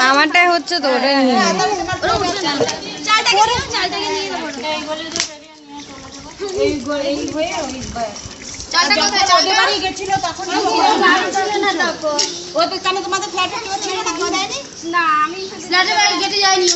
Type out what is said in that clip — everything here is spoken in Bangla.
আমারটাই হচ্ছে তো ওটাই নিয়ে তোমাদের ফ্ল্যাটে কেউ ছিল না, আমি ফ্ল্যাটে গেটে যাইনি।